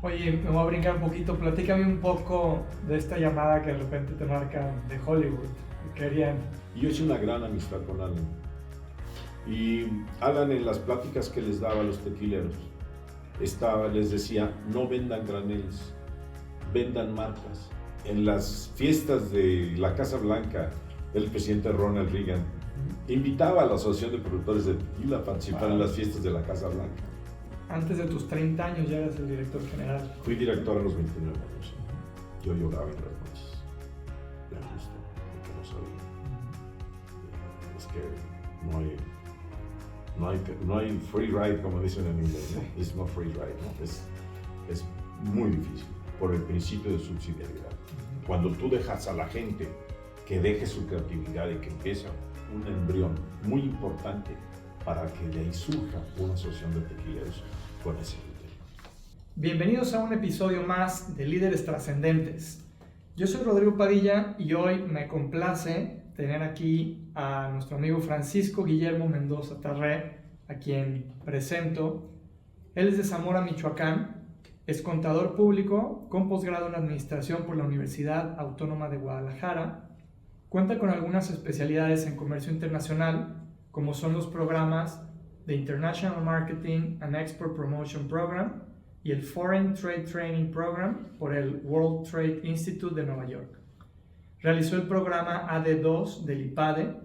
Oye, me voy a brincar un poquito. Platícame un poco de esta llamada que de repente te marcan de Hollywood. Que querían. Y yo hice una gran amistad con Alan. Y Alan, en las pláticas que les daba a los tequileros, les decía, no vendan graneles, vendan marcas. En las fiestas de la Casa Blanca, el presidente Ronald Reagan invitaba a la Asociación de Productores de Tequila a participar en las fiestas de la Casa Blanca. Antes de tus 30 años ya eras el director general. Fui director a los 29 años. Yo lloraba en las noches de angustia, porque no sabía. Es que no hay free ride, como dicen en inglés, ¿no? It's not free ride, ¿no? Es muy difícil por el principio de subsidiariedad. Cuando tú dejas a la gente que deje su creatividad y que empiece un embrión muy importante para que de ahí surja una asociación de tequileros con ese criterio. Bienvenidos a un episodio más de Líderes Trascendentes. Yo soy Rodrigo Padilla y hoy me complace tener aquí a nuestro amigo Francisco Guillermo Mendoza Tarré, a quien presento. Él es de Zamora, Michoacán, es contador público con posgrado en Administración por la Universidad Autónoma de Guadalajara. Cuenta con algunas especialidades en comercio internacional, como son los programas de International Marketing and Export Promotion Program y el Foreign Trade Training Program por el World Trade Institute de Nueva York. Realizó el programa AD2 del IPADE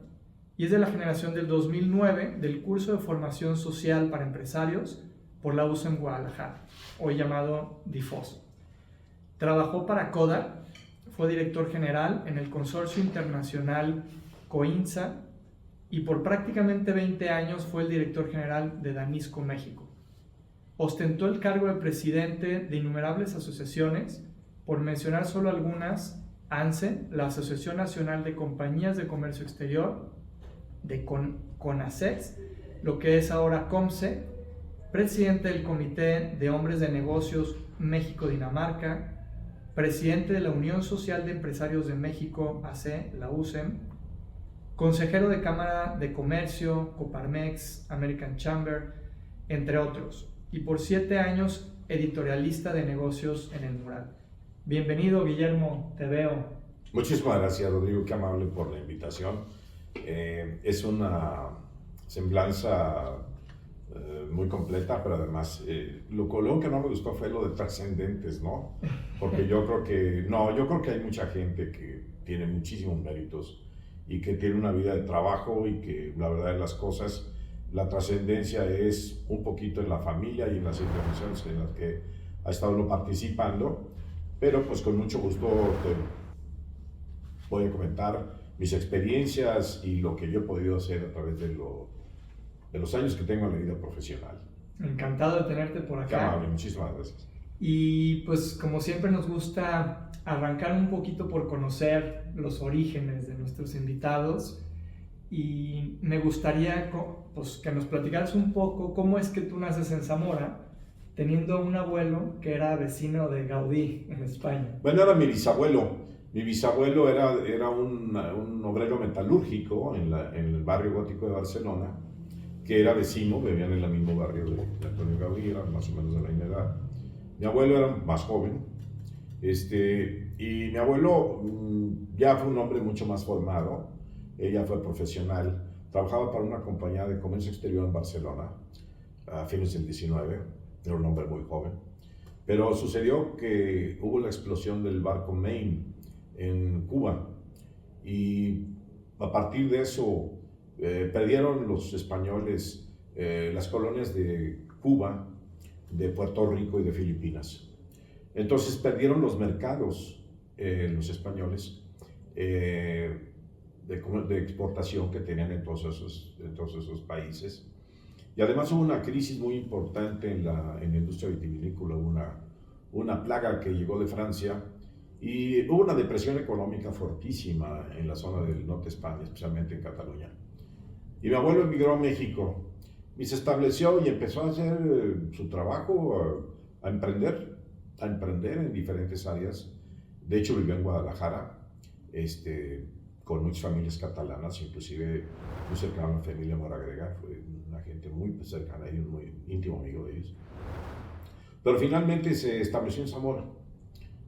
y es de la generación del 2009 del curso de formación social para empresarios por la USM Guadalajara, hoy llamado DIFOS. Trabajó para Kodak, fue director general en el consorcio internacional COINSA y por prácticamente 20 años fue el director general de Danisco México. Ostentó el cargo de presidente de innumerables asociaciones, por mencionar solo algunas: ANSE, la Asociación Nacional de Compañías de Comercio Exterior, de CONACEX, lo que es ahora COMCE, presidente del Comité de Hombres de Negocios México-Dinamarca, presidente de la Unión Social de Empresarios de México, AC, la USEM, consejero de Cámara de Comercio, Coparmex, American Chamber, entre otros, y por 7 años editorialista de negocios en El Mural. Bienvenido, Guillermo, te veo. Muchísimas gracias, Rodrigo, qué amable por la invitación. Es una semblanza muy completa, pero además lo que no me gustó fue lo de trascendentes, ¿no? Porque yo creo que hay mucha gente que tiene muchísimos méritos y que tiene una vida de trabajo y que la verdad de las cosas, la trascendencia es un poquito en la familia y en las intervenciones en las que ha estado uno participando, pero pues con mucho gusto te voy a comentar mis experiencias y lo que yo he podido hacer a través de los años que tengo en la vida profesional. Encantado de tenerte por acá. Qué amable, muchísimas gracias. Y pues como siempre nos gusta arrancar un poquito por conocer los orígenes de nuestros invitados y me gustaría pues, que nos platicaras un poco cómo es que tú naces en Zamora teniendo un abuelo que era vecino de Gaudí en España. Bueno, era mi bisabuelo. Mi bisabuelo era un obrero metalúrgico en el barrio gótico de Barcelona, que era vecino, vivían en el mismo barrio de Antonio Gaudí, eran más o menos de la misma edad. Mi abuelo era más joven, y mi abuelo ya fue un hombre mucho más formado, ella fue profesional, trabajaba para una compañía de comercio exterior en Barcelona a fines del 19, era un hombre muy joven, pero sucedió que hubo la explosión del barco Maine en Cuba y a partir de eso perdieron los españoles las colonias de Cuba, de Puerto Rico y de Filipinas. Entonces perdieron los mercados los españoles de exportación que tenían en todos esos países. Y además hubo una crisis muy importante en la industria vitivinícola, una plaga que llegó de Francia y hubo una depresión económica fortísima en la zona del norte de España, especialmente en Cataluña. Y mi abuelo emigró a México y se estableció y empezó a hacer su trabajo, a emprender en diferentes áreas. De hecho, vivió en Guadalajara, con muchas familias catalanas, inclusive muy cercano a la familia Moragrega, fue una gente muy cercana a ellos, muy íntimo amigo de ellos. Pero finalmente se estableció en Zamora.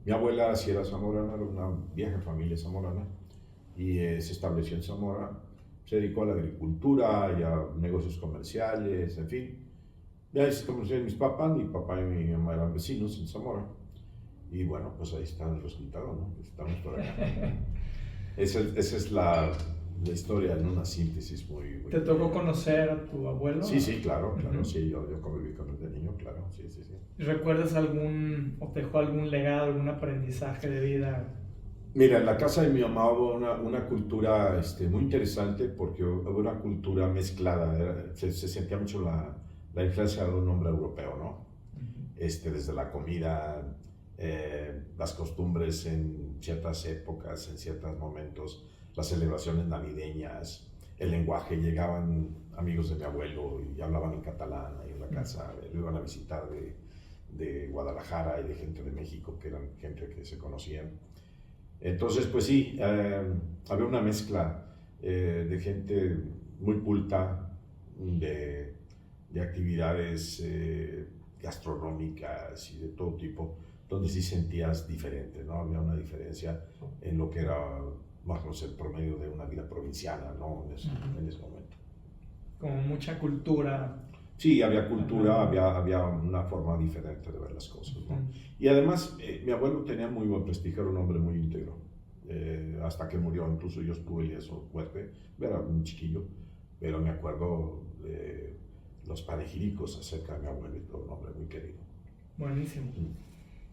Mi abuela sí era zamorana, era una vieja familia zamorana, y se estableció en Zamora. Se dedicó a la agricultura y a negocios comerciales, en fin. Y ahí se conocieron mi papá y mi mamá eran vecinos en Zamora. Y bueno, pues ahí está el resultado, ¿no? Estamos por acá. Esa es la historia en una síntesis muy... ¿Te tocó conocer a tu abuelo? Sí, sí, claro, sí, yo conviví con él de niño, claro, sí. ¿Recuerdas o te dejó algún legado, algún aprendizaje de vida? Mira, en la casa de mi mamá hubo una cultura muy interesante porque hubo una cultura mezclada, se sentía mucho la influencia de un hombre europeo, ¿no? Desde la comida, las costumbres en ciertas épocas, en ciertos momentos, las celebraciones navideñas, el lenguaje. Llegaban amigos de mi abuelo y hablaban en catalán ahí en la casa, lo iban a visitar de Guadalajara y de gente de México, que eran gente que se conocían. Entonces, pues sí, había una mezcla de gente muy culta, de actividades gastronómicas y de todo tipo, donde sí sentías diferente, ¿no? Había una diferencia en lo que era más o menos el promedio de una vida provinciana, ¿no? En ese momento. Como mucha cultura. Sí, había cultura, había una forma diferente de ver las cosas, ¿no? Y además, mi abuelo tenía muy buen prestigio, era un hombre muy íntegro, hasta que murió. Incluso yo estuve en su muerte, era un chiquillo, pero me acuerdo de los panegíricos acerca de mi abuelito, un hombre muy querido. Buenísimo.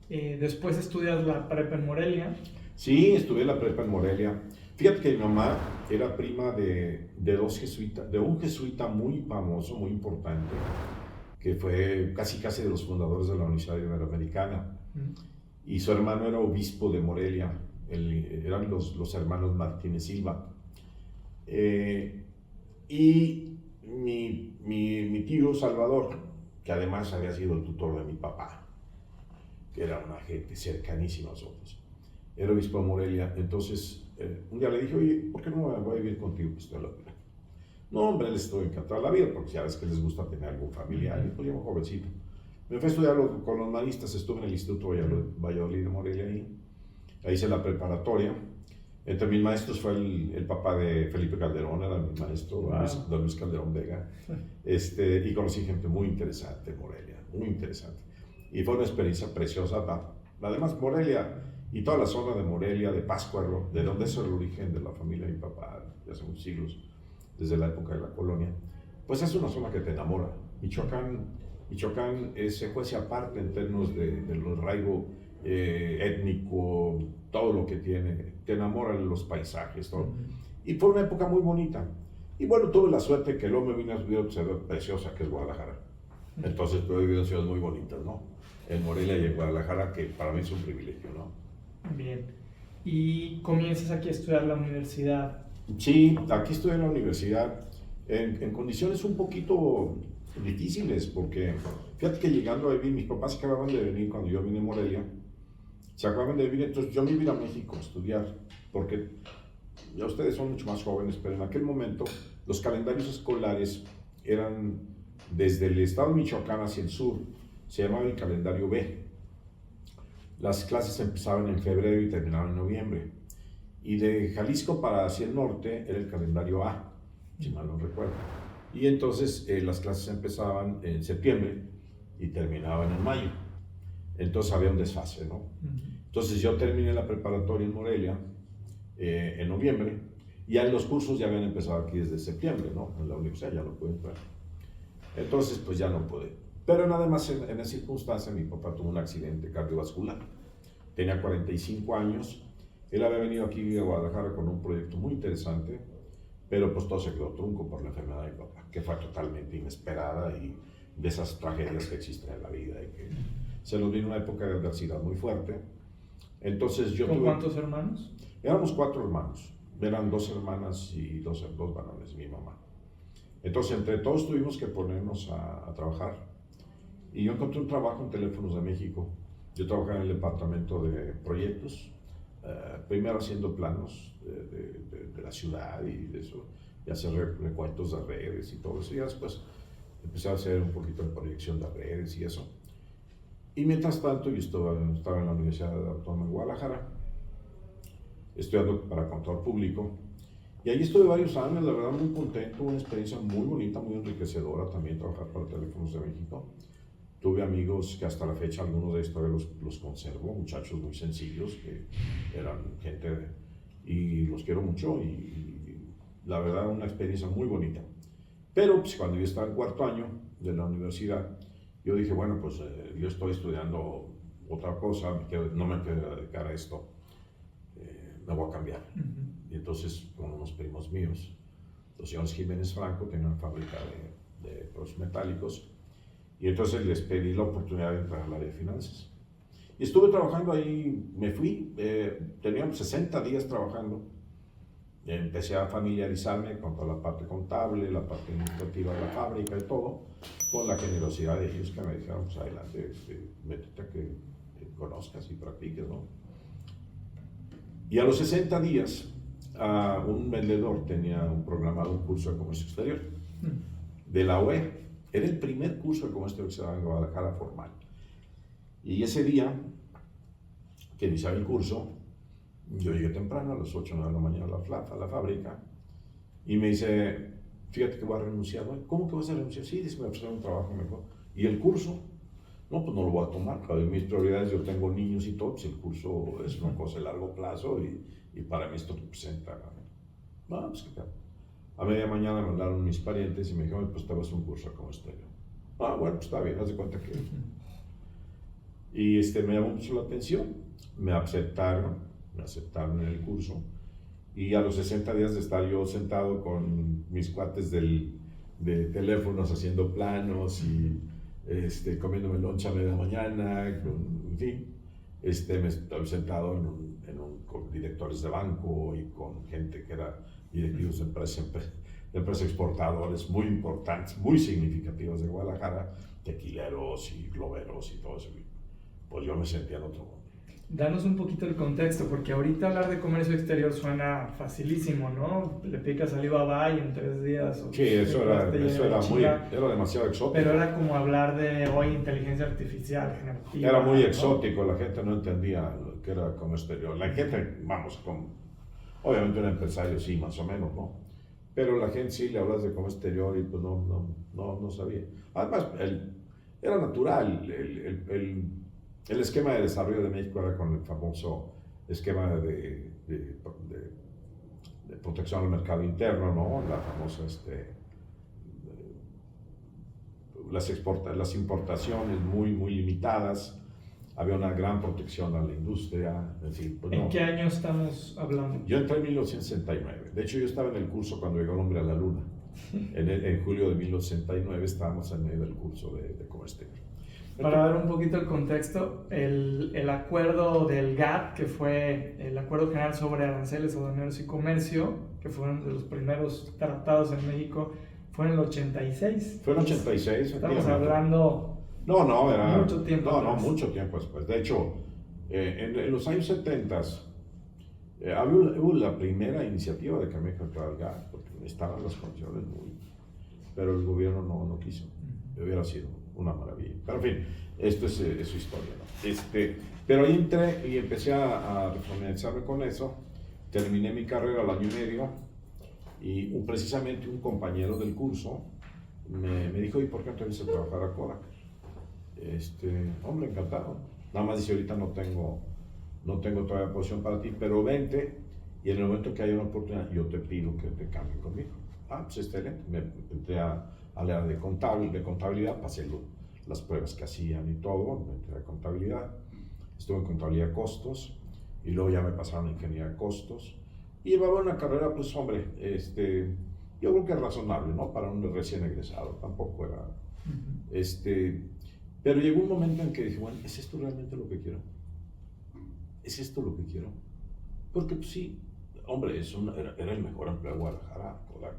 Después estudias la prepa en Morelia. Sí, estudié la prepa en Morelia. Fíjate que mi mamá era prima de dos jesuitas, de un jesuita muy famoso, muy importante, que fue casi de los fundadores de la Universidad Iberoamericana. Y su hermano era obispo de Morelia, eran los hermanos Martínez Silva. Y mi tío Salvador, que además había sido el tutor de mi papá, que era una gente cercanísima a nosotros, era obispo de Morelia. Entonces, un día le dije, oye, ¿por qué no voy a vivir contigo? Pues toda la vida. No, hombre, les estoy encantado de la vida, porque ya ves que les gusta tener algún familiar. Y pues yo, jovencito. Me fui a estudiar con los maristas, estuve en el Instituto Valladolid de Morelia, ahí hice la preparatoria. Entre mis maestros fue el papá de Felipe Calderón, era mi maestro, don Luis Calderón Vega. Y conocí gente muy interesante en Morelia, muy interesante. Y fue una experiencia preciosa. Además, Morelia y toda la zona de Morelia, de Pátzcuaro, de donde es el origen de la familia de mi papá, de hace muchos siglos, desde la época de la colonia, pues es una zona que te enamora. Michoacán se juece aparte en términos del arraigo étnico, todo lo que tiene, te enamoran los paisajes, todo. Y fue una época muy bonita. Y bueno, tuve la suerte que luego me vine a estudiar una ciudad preciosa que es Guadalajara. Entonces, he vivido en ciudades muy bonitas, ¿no? En Morelia y en Guadalajara, que para mí es un privilegio, ¿no? Bien. ¿Y comienzas aquí a estudiar la universidad? Sí, aquí estoy en la universidad en condiciones un poquito difíciles, porque fíjate que llegando a vivir, mis papás acababan de venir cuando yo vine a Morelia, se acababan de venir, entonces yo me iba a México a estudiar, porque ya ustedes son mucho más jóvenes, pero en aquel momento los calendarios escolares eran desde el estado de Michoacán hacia el sur, se llamaba el calendario B. Las clases empezaban en febrero y terminaban en noviembre. Y de Jalisco para hacia el norte era el calendario A, si mal no recuerdo. Y entonces las clases empezaban en septiembre y terminaban en mayo. Entonces había un desfase, ¿no? Entonces yo terminé la preparatoria en Morelia en noviembre, y ya los cursos ya habían empezado aquí desde septiembre, ¿no? En la universidad ya no pude entrar. Entonces pues ya no pude. Pero nada más en esa circunstancia mi papá tuvo un accidente cardiovascular. Tenía 45 años. Él había venido aquí a Guadalajara con un proyecto muy interesante, pero pues todo se quedó trunco por la enfermedad de mi papá, que fue totalmente inesperada y de esas tragedias que existen en la vida y que se nos vino una época de adversidad muy fuerte. Entonces yo ¿Con cuántos hermanos? Éramos 4 hermanos. Eran 2 hermanas y dos varones, mi mamá. Entonces entre todos tuvimos que ponernos a trabajar. Y yo encontré un trabajo en Teléfonos de México. Yo trabajaba en el departamento de proyectos, primero haciendo planos de la ciudad y de eso, y hacer recuentos de redes y todo eso. Y después empecé a hacer un poquito de proyección de redes y eso. Y mientras tanto, yo estaba en la Universidad Autónoma de Guadalajara, estudiando para contador público. Y ahí estuve varios años, la verdad muy contento, una experiencia muy bonita, muy enriquecedora también trabajar para Teléfonos de México. Tuve amigos que hasta la fecha, algunos de ellos todavía los conservo, muchachos muy sencillos que eran gente y los quiero mucho y la verdad una experiencia muy bonita. Pero pues, cuando yo estaba en cuarto año de la universidad, yo dije, bueno, pues yo estoy estudiando otra cosa, no me quiero dedicar a esto, me voy a cambiar. Y entonces, con unos primos míos, los señores Jiménez Franco, tenían una fábrica de productos metálicos, y entonces les pedí la oportunidad de entrar al área de finanzas. Y estuve trabajando ahí, me fui, teníamos 60 días trabajando. Empecé a familiarizarme con toda la parte contable, la parte administrativa de la fábrica y todo, con la generosidad de ellos que me dijeron, pues adelante, métete a que conozcas y practiques, ¿no? Y a los 60 días, un vendedor tenía programado un curso de comercio exterior de la OEA. Era el primer curso de comercio exterior en Guadalajara formal. Y ese día que iniciaba el curso, yo llegué temprano, a las 8 o 9 de la mañana a la fábrica, y me dice, fíjate que voy a renunciar. ¿Cómo que vas a renunciar? Sí, dice, me ofrecieron un trabajo mejor. ¿Y el curso? No, pues no lo voy a tomar. Claro, en mis prioridades, yo tengo niños y todo, pues el curso es una cosa de largo plazo y para mí esto representa. No, pues qué tal. A media mañana me mandaron mis parientes y me dijeron, pues te vas a un curso como este. Bueno, pues está bien, haz de cuenta que... Y me llamó mucho la atención, me aceptaron en el curso, y a los 60 días de estar yo sentado con mis cuates de teléfonos haciendo planos y comiéndome loncha a media mañana, en fin, me estoy sentado con directores de banco y con gente que era directivos de empresas exportadores muy importantes, muy significativos de Guadalajara, tequileros y globeros y todo eso. Pues yo me sentía en otro mundo. Danos un poquito el contexto, porque ahorita hablar de comercio exterior suena facilísimo, ¿no? Le picas a Alibaba y en 3 días... Sí, eso era demasiado exótico. Pero era como hablar de hoy inteligencia artificial generativa. Era muy exótico, ¿no? La gente no entendía lo que era comercio exterior. La gente, obviamente un empresario sí, más o menos, ¿no? Pero la gente sí le hablas de comercio exterior y pues no sabía. Además, era natural, el esquema de desarrollo de México era con el famoso esquema de protección al mercado interno, ¿no? La famosa, las importaciones muy limitadas, había una gran protección a la industria, en fin. Pues ¿En qué año estamos hablando? Yo entré en 1969, de hecho yo estaba en el curso cuando llegó el hombre a la luna, en julio de 1969 estábamos en medio del curso de comercio exterior. Para dar un poquito el contexto, el acuerdo del GATT, que fue el Acuerdo General sobre Aranceles, Aduaneros y Comercio, que fue uno de los primeros tratados en México, fue en el 86. Fue en el 86. Estamos hablando... era... Mucho tiempo atrás. Mucho tiempo después. De hecho, en los años 70 hubo la primera iniciativa de que México entrara al GATT, porque estaban las condiciones pero el gobierno no quiso. Hubiera sido una maravilla. Pero en fin, esto es su historia, ¿no? Pero ahí entré y empecé a familiarizarme con eso. Terminé mi carrera al año y medio y precisamente un compañero del curso me dijo, ¿y por qué no te vienes a trabajar a Kodak? Hombre, encantado. Nada más dice, ahorita no tengo todavía posición para ti, pero vente y en el momento que haya una oportunidad yo te pido que te cambien conmigo. Pues excelente. Me entré al área de contabilidad, pasé las pruebas que hacían y todo, me entré a contabilidad, estuve en contabilidad de costos y luego ya me pasaron a ingeniería de costos y llevaba una carrera, pues hombre, yo creo que es razonable, ¿no? Para un recién egresado, tampoco era, pero llegó un momento en que dije, bueno, ¿es esto realmente lo que quiero? ¿Es esto lo que quiero? Porque pues sí, hombre, era el mejor empleo de Guadalajara, Kodak.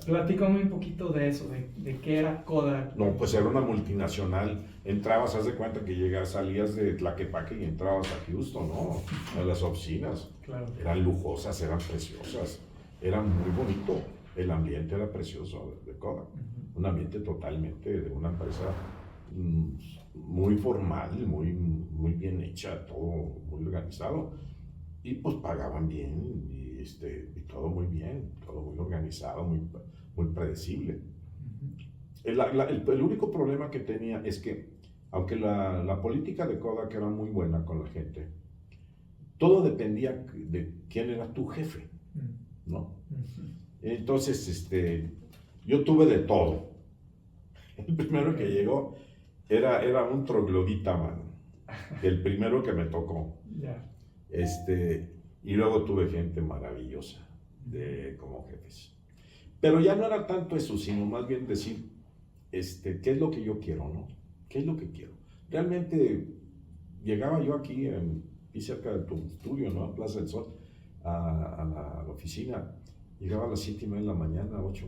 Platícame un poquito de eso, de qué era Kodak. No, pues era una multinacional. Entrabas, haz de cuenta que salías de Tlaquepaque y entrabas a Houston, ¿no? A las oficinas. Claro. Eran lujosas, eran preciosas, era muy bonito. El ambiente era precioso de Kodak. Un ambiente totalmente de una empresa muy formal, muy bien hecha, todo muy organizado. Y pues pagaban bien y todo muy bien, todo muy organizado, muy predecible. El único problema que tenía es que, aunque la política de Kodak era muy buena con la gente, todo dependía de quién era tu jefe, ¿no? Entonces, yo tuve de todo. El primero que llegó era un troglodita, man. El primero que me tocó. Y luego tuve gente maravillosa como jefes. Pero ya no era tanto eso, sino más bien decir, ¿qué es lo que yo quiero, no? ¿Qué es lo que quiero? Realmente llegaba yo aquí, cerca de tu estudio, ¿no? A Plaza del Sol, a la oficina. Llegaba a las 7:30 de la mañana, 8.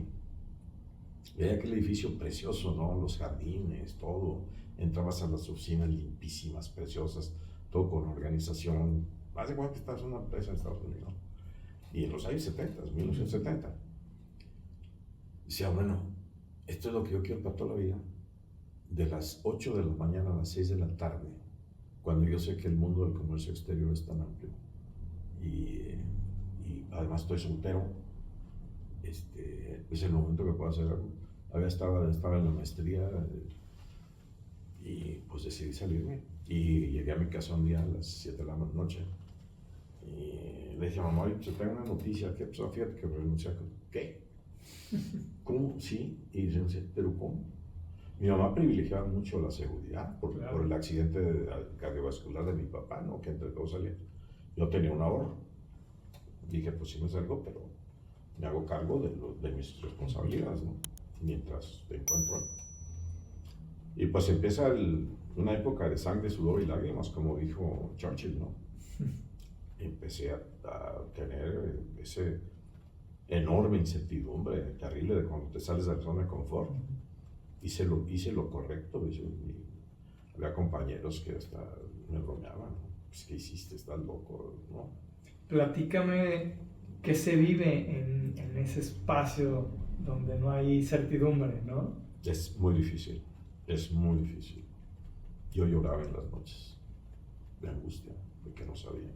Veía aquel edificio precioso, ¿no? Los jardines, todo. Entrabas a las oficinas limpísimas, preciosas, todo con organización. Haz de cuenta que estás en una empresa en Estados Unidos, ¿no? Y en los años 70, 1970. Decía, bueno, esto es lo que yo quiero para toda la vida. De las 8 de la mañana a las 6 de la tarde, cuando yo sé que el mundo del comercio exterior es tan amplio. Y además estoy soltero, es el momento que puedo hacer algo. Estaba en la maestría y pues decidí salirme. Y llegué a mi casa un día a las 7 de la noche y le dije a mamá, te tengo una noticia, que pues, fíjate que renuncié. ¿Qué? ¿Cómo? Sí, y renuncié, ¿pero cómo? Mi mamá privilegiaba mucho la seguridad por el accidente cardiovascular de mi papá, ¿no? Que entre todos salía. Yo tenía un ahorro. Dije, pues sí me salgo, pero me hago cargo de mis responsabilidades, ¿no? Mientras te encuentro. Y pues empieza una época de sangre, sudor y lágrimas, como dijo Churchill, ¿no? Empecé a tener ese enorme incertidumbre, terrible, de cuando te sales de la zona de confort. Hice lo correcto. Había compañeros que hasta me bromeaban, ¿no? Pues, ¿qué hiciste? ¿Estás loco? ¿No? Platícame qué se vive en ese espacio donde no hay certidumbre, ¿no? Es muy difícil, es muy difícil. Yo lloraba en las noches de angustia, de que no sabía.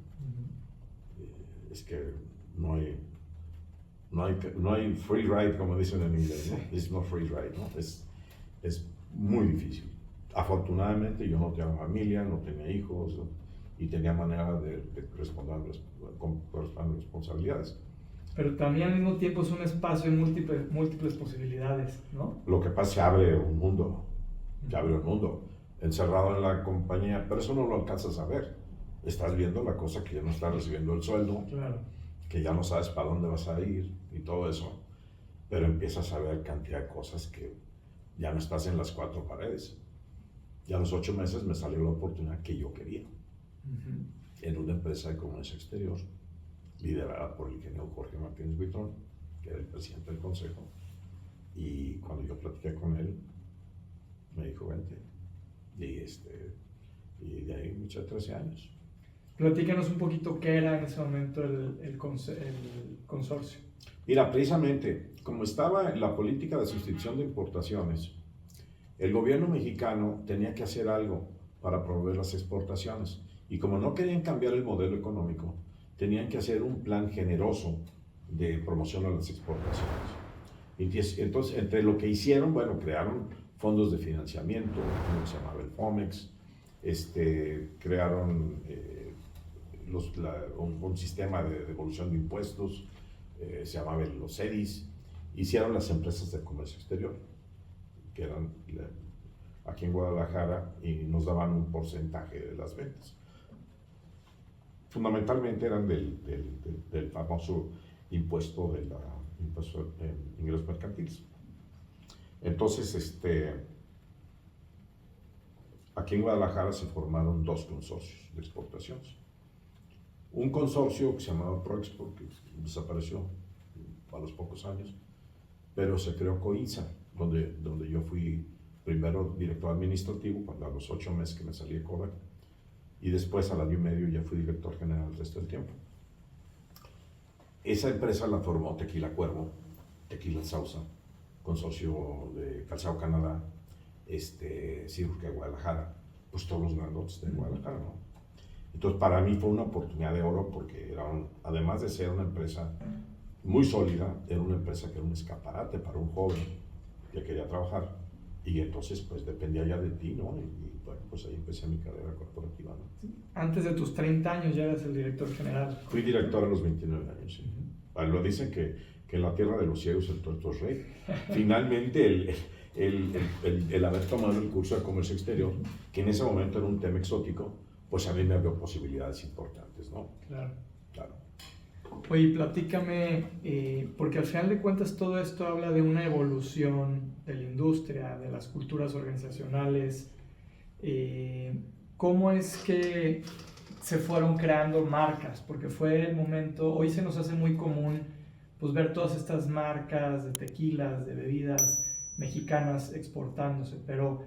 Es que no hay free ride, como dicen en inglés, ¿no? It's no free ride, ¿no? Es muy difícil. Afortunadamente yo no tenía familia, no tenía hijos, ¿no? Y tenía manera de responder con responsabilidades. Pero también al mismo tiempo es un espacio de múltiples posibilidades, ¿no? Lo que pasa es que abre un mundo, encerrado en la compañía, pero eso no lo alcanzas a ver. Estás viendo la cosa que ya no estás recibiendo el sueldo, claro, que ya no sabes para dónde vas a ir y todo eso, pero empiezas a ver cantidad de cosas que ya no estás en las cuatro paredes. Y a los 8 meses me salió la oportunidad que yo quería, en una empresa de comercio exterior, liderada por el ingeniero Jorge Martínez Buitrón, que era el presidente del consejo. Y cuando yo platiqué con él, me dijo, vente. Y de ahí me eché 13 años. Platícanos un poquito qué era en ese momento el consorcio. Mira, precisamente, como estaba en la política de sustitución de importaciones, el gobierno mexicano tenía que hacer algo para promover las exportaciones. Y como no querían cambiar el modelo económico, tenían que hacer un plan generoso de promoción a las exportaciones. Entonces, entre lo que hicieron, bueno, crearon fondos de financiamiento, uno se llamaba el FOMEX, crearon un sistema de devolución de impuestos, se llamaba los EDIs, hicieron las empresas de comercio exterior, que eran aquí en Guadalajara, y nos daban un porcentaje de las ventas. Fundamentalmente eran del famoso impuesto de ingresos mercantiles. Entonces, aquí en Guadalajara se formaron 2 consorcios de exportaciones. Un consorcio que se llamaba ProExport, que desapareció a los pocos años, pero se creó COINSA, donde yo fui primero director administrativo, a los 8 meses que me salí de Kodak, y después al año y medio ya fui director general el resto del tiempo. Esa empresa la formó Tequila Cuervo, Tequila Sauza, consorcio de Calzado Canadá, Cirugía de Guadalajara, pues todos los grandotes de Guadalajara, ¿no? Entonces para mí fue una oportunidad de oro porque además de ser una empresa muy sólida, era una empresa que era un escaparate para un joven que quería trabajar y entonces pues dependía ya de ti, ¿no? Y bueno, pues ahí empecé mi carrera corporativa, ¿no? Antes de tus 30 años ya eras el director general. Fui director a los 29 años, sí. Lo dicen que en la tierra de los ciegos el tuerto es rey. Finalmente el haber tomado el curso de comercio exterior, que en ese momento era un tema exótico, pues a mí me abrió posibilidades importantes, ¿no? Claro. Claro. Oye, platícame, porque al final de cuentas todo esto habla de una evolución de la industria, de las culturas organizacionales. ¿Cómo es que se fueron creando marcas? Porque fue el momento, hoy se nos hace muy común pues ver todas estas marcas de tequilas, de bebidas mexicanas exportándose, pero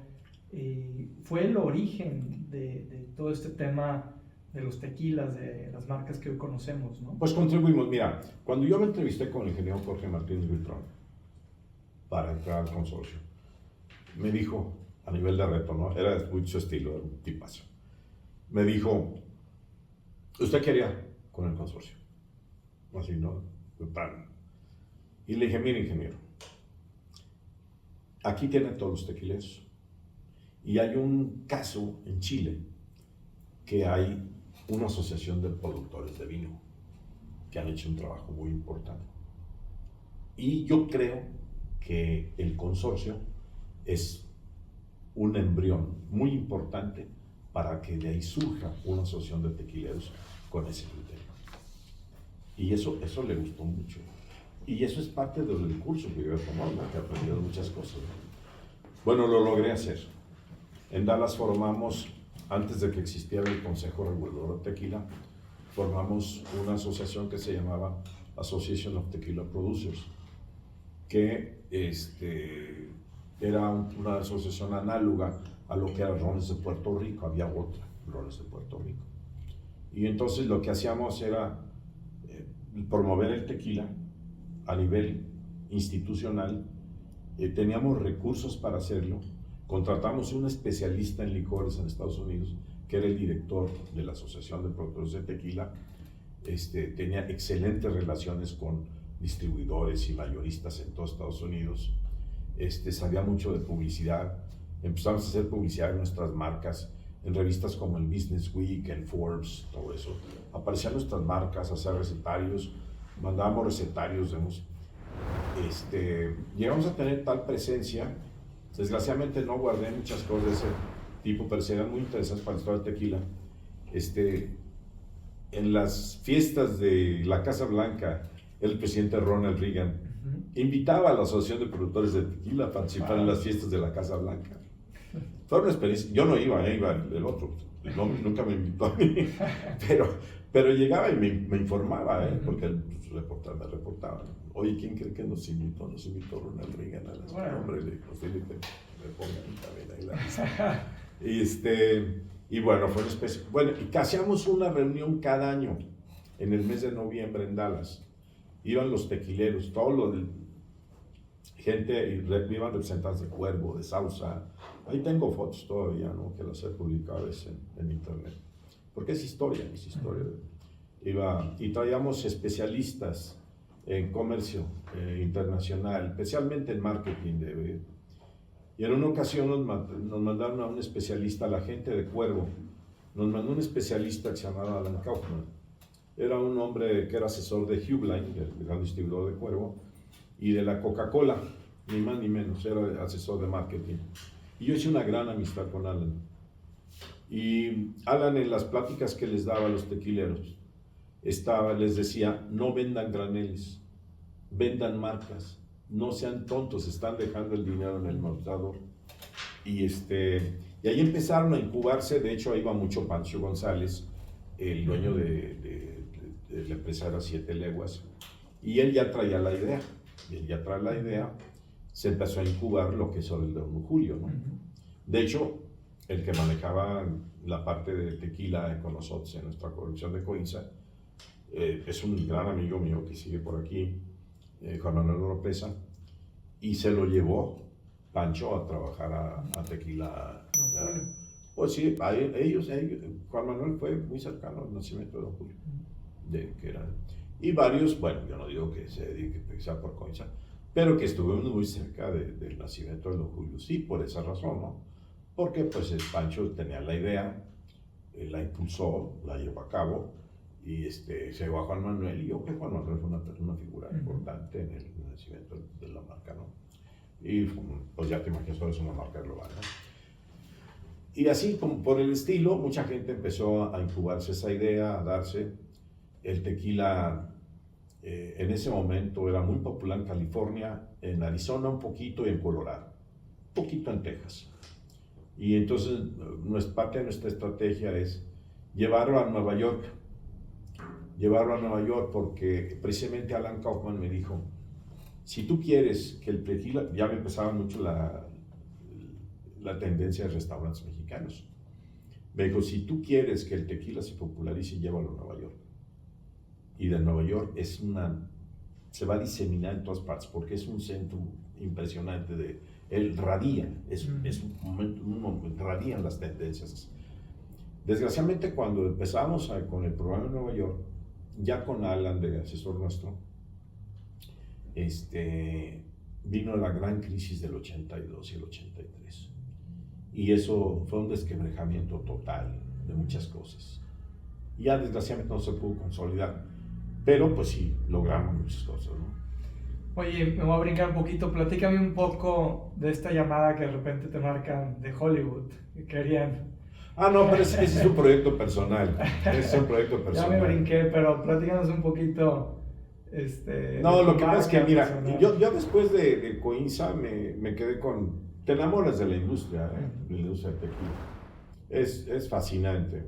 fue el origen de todo este tema de los tequilas, de las marcas que hoy conocemos, ¿no? Pues contribuimos. Mira, cuando yo me entrevisté con el ingeniero Jorge Martínez Beltrán para entrar al consorcio, me dijo, a nivel de reto, ¿no? Era muy su estilo, era un tipazo. Me dijo, ¿usted qué haría con el consorcio? Así, ¿no? Y le dije, mire, ingeniero, aquí tienen todos los tequileros. Y hay un caso en Chile que hay una asociación de productores de vino que han hecho un trabajo muy importante. Y yo creo que el consorcio es un embrión muy importante para que de ahí surja una asociación de tequileros con ese criterio. Y eso le gustó mucho. Y eso es parte del curso que yo he tomado, ¿no? Que he aprendido muchas cosas, ¿no? Bueno, lo logré hacer. En Dallas formamos, antes de que existiera el Consejo Regulador de Tequila, formamos una asociación que se llamaba Association of Tequila Producers, que era una asociación análoga a lo que era Rones de Puerto Rico. Había otra, Rones de Puerto Rico. Y entonces lo que hacíamos era promover el tequila a nivel institucional. Teníamos recursos para hacerlo. Contratamos un especialista en licores en Estados Unidos, que era el director de la Asociación de Productores de Tequila. Tenía excelentes relaciones con distribuidores y mayoristas en todos Estados Unidos. Sabía mucho de publicidad. Empezamos a hacer publicidad de nuestras marcas en revistas como el Business Week, en Forbes, todo eso. Aparecían nuestras marcas, hacía recetarios, mandábamos recetarios de música. Llegamos a tener tal presencia. Desgraciadamente no guardé muchas cosas de ese tipo, pero eran muy interesantes para la historia del tequila. En las fiestas de la Casa Blanca, el presidente Ronald Reagan invitaba a la Asociación de Productores de Tequila a participar en las fiestas de la Casa Blanca. Fue una experiencia. Yo no iba, iba el otro. No, nunca me invitó a mí, pero llegaba y me informaba, porque me reportaba. Oye, ¿quién cree que nos invitó? Nos invitó Ronald Reagan a las hombre, le dijo, Felipe, me pongan también ahí la lista. Y bueno, fue una especie. Bueno, y que hacíamos una reunión cada año en el mes de noviembre en Dallas. Iban los tequileros, todos los gente, iban representantes de Cuervo, de Sauza. Ahí tengo fotos todavía, ¿no? Que las he publicado a veces en internet. Porque es historia. Y traíamos especialistas en comercio internacional, especialmente en marketing. Y en una ocasión nos mandaron a un especialista, la gente de Cuervo, nos mandó un especialista que se llamaba Alan Kaufman. Era un hombre que era asesor de Hugh Line, el gran distribuidor de Cuervo, y de la Coca-Cola, ni más ni menos, era asesor de marketing. Y yo hice una gran amistad con Alan. Y Alan, en las pláticas que les daba a los tequileros, les decía, no vendan graneles, vendan marcas, no sean tontos, están dejando el dinero en el mostrador. Y ahí empezaron a incubarse. De hecho ahí iba mucho Pancho González, el dueño de la empresa, era 7 Leguas, y él ya traía la idea. Se empezó a incubar lo que es el Don Julio, ¿no? De hecho, el que manejaba la parte de tequila con nosotros en nuestra colección de Coinza, es un gran amigo mío que sigue por aquí, Juan Manuel Oropesa, y se lo llevó Pancho a trabajar a Tequila. Don Julio. Pues sí, ellos, Juan Manuel fue muy cercano al nacimiento de Don Julio. Y varios, bueno, yo no digo que se dedique que sea por coincidencia, pero que estuvimos muy cerca del nacimiento de Don Julio. Sí, por esa razón, ¿no? Porque pues el Pancho tenía la idea, la impulsó, la llevó a cabo, y se llevó a Juan Manuel, y yo que Juan Manuel fue una figura importante en el nacimiento de la marca, ¿no? Y pues ya te imaginas, ahora es una marca global, ¿no? Y así, como por el estilo, mucha gente empezó a incubarse esa idea, a darse. El tequila en ese momento era muy popular en California, en Arizona un poquito y en Colorado, un poquito en Texas. Y entonces parte de nuestra estrategia es llevarlo a Nueva York. Llevarlo a Nueva York porque precisamente Alan Kaufman me dijo, si tú quieres que el tequila, ya me empezaba mucho la tendencia de restaurantes mexicanos. Me dijo, si tú quieres que el tequila se popularice, llévalo a Nueva York. Y de Nueva York se va a diseminar en todas partes porque es un centro impresionante él radia, es un momento, radian las tendencias. Desgraciadamente cuando empezamos con el programa en Nueva York, ya con Alan de asesor nuestro, vino la gran crisis del 82 y el 83. Y eso fue un desquebrajamiento total de muchas cosas. Y ya desgraciadamente no se pudo consolidar, pero pues sí, logramos muchas cosas, ¿no? Oye, me voy a brincar un poquito, platícame un poco de esta llamada que de repente te marcan de Hollywood, que querían... No, pero ese es un proyecto personal, es un proyecto personal. Ya me brinqué, pero platícanos un poquito... No, lo que pasa es que, mira, yo después de Coinza me quedé con... Te enamoras de la industria, de la industria del tequila. Es fascinante.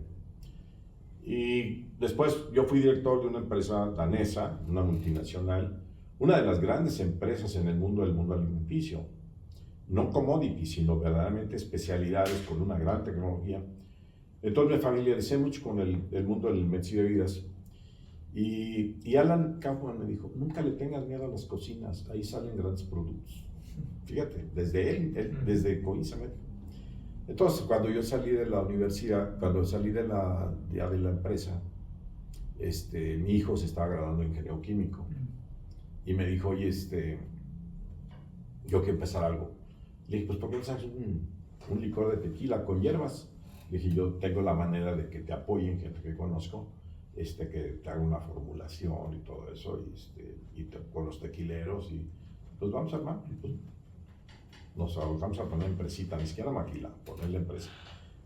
Y después yo fui director de una empresa danesa, una multinacional, una de las grandes empresas en el mundo del mundo alimenticio. No commodity, sino verdaderamente especialidades con una gran tecnología. Entonces me familiaricé mucho con el mundo del alimentos y bebidas. Y Alan Kaufman me dijo, nunca le tengas miedo a las cocinas, ahí salen grandes productos. Fíjate, desde él desde Coinza. Entonces, cuando yo salí de la universidad, cuando salí de la empresa, mi hijo se estaba graduando de ingeniero químico. Y me dijo, oye, yo quiero empezar algo. Le dije, pues, ¿por qué no haces un licor de tequila con hierbas? Le dije, yo tengo la manera de que te apoyen, gente que conozco, que te haga una formulación y todo eso, con los tequileros, y pues vamos a armar. Y pues, nos vamos a poner empresita, ni siquiera maquila, ponerle empresa.